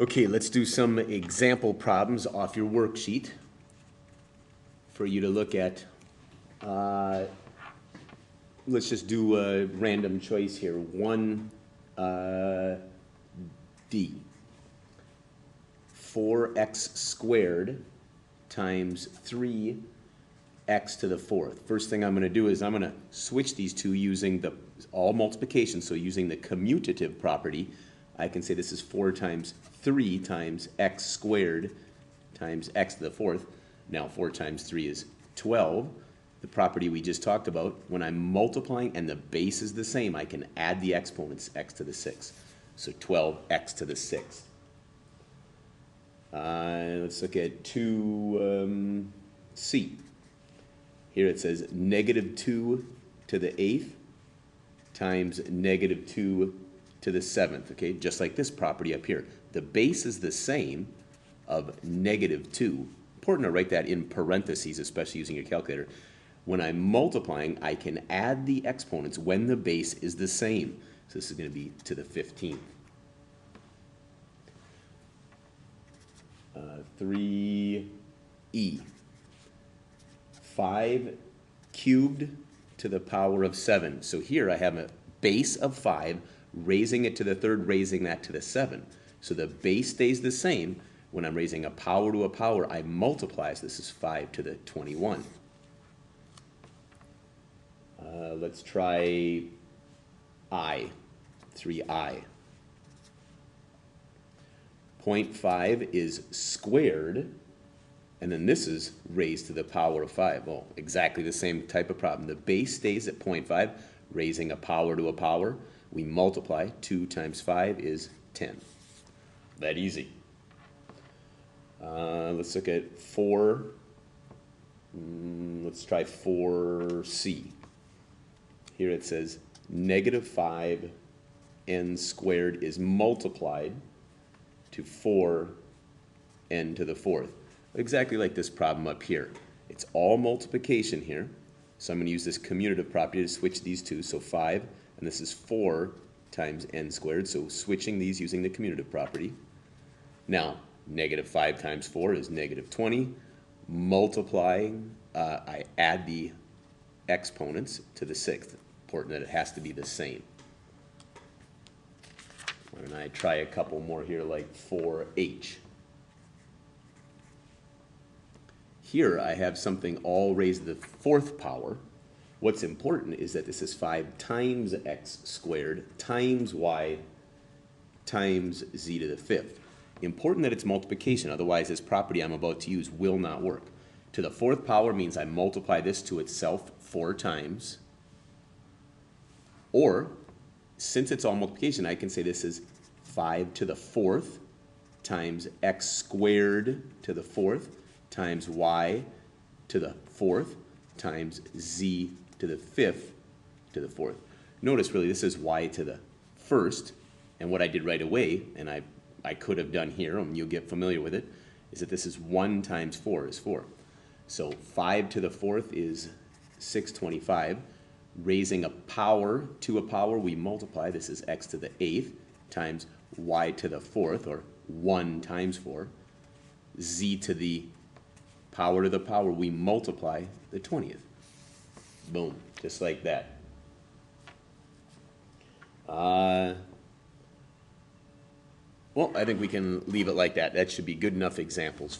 Okay, let's do some example problems off your worksheet for you to look at. Let's just do a random choice here. 1D. 4x squared times 3x to the fourth. First thing I'm going to do is I'm going to switch these two using the all multiplication. So using the commutative property, I can say this is 4 times 3 times x squared times x to the fourth. Now 4 times 3 is 12. The property we just talked about, when I'm multiplying and the base is the same, I can add the exponents, x to the 6. So 12x to the 6. Let's look at 2C. Here it says negative 2 to the 8th times negative 2 to the 7th. Okay, just like this property up here. The base is the same of negative 2. Important to write that in parentheses, especially using your calculator. When I'm multiplying, I can add the exponents when the base is the same. So this is going to be to the 15th. 3E. 5 cubed to the power of 7. So here I have a base of 5, raising it to the third, raising that to the 7. So the base stays the same. When I'm raising a power to a power, I multiply. So this is 5 to the 21. Let's try I, 3I. 0.5 is squared, and then this is raised to the power of 5. Well, exactly the same type of problem. The base stays at 0.5, raising a power to a power. We multiply. 2 times 5 is 10. That easy. Let's look at 4. Let's try 4C. Here it says negative 5n squared is multiplied to 4n to the fourth. Exactly like this problem up here. It's all multiplication here. So I'm going to use this commutative property to switch these two. So 5, and this is 4 times n squared. So switching these using the commutative property. Now, negative 5 times 4 is negative 20. Multiplying, I add the exponents to the 6th. Important that it has to be the same. And I try a couple more here, like 4H. Here I have something all raised to the fourth power. What's important is that this is 5 times x squared times y times z to the fifth. Important that it's multiplication, otherwise this property I'm about to use will not work. To the fourth power means I multiply this to itself 4 times. Or, since it's all multiplication, I can say this is 5 to the fourth times x squared to the fourth times y to the fourth times z to the fifth to the fourth. Notice really this is y to the first, and what I did right away, and I could have done here, and you'll get familiar with it, is that this is 1 times 4 is 4. So 5 to the fourth is 625. Raising a power to a power, we multiply. This is x to the 8th times y to the 4th, or 1 times 4. Z to the power, we multiply the 20th. Boom, just like that. Well, I think we can leave it like that. That should be good enough examples.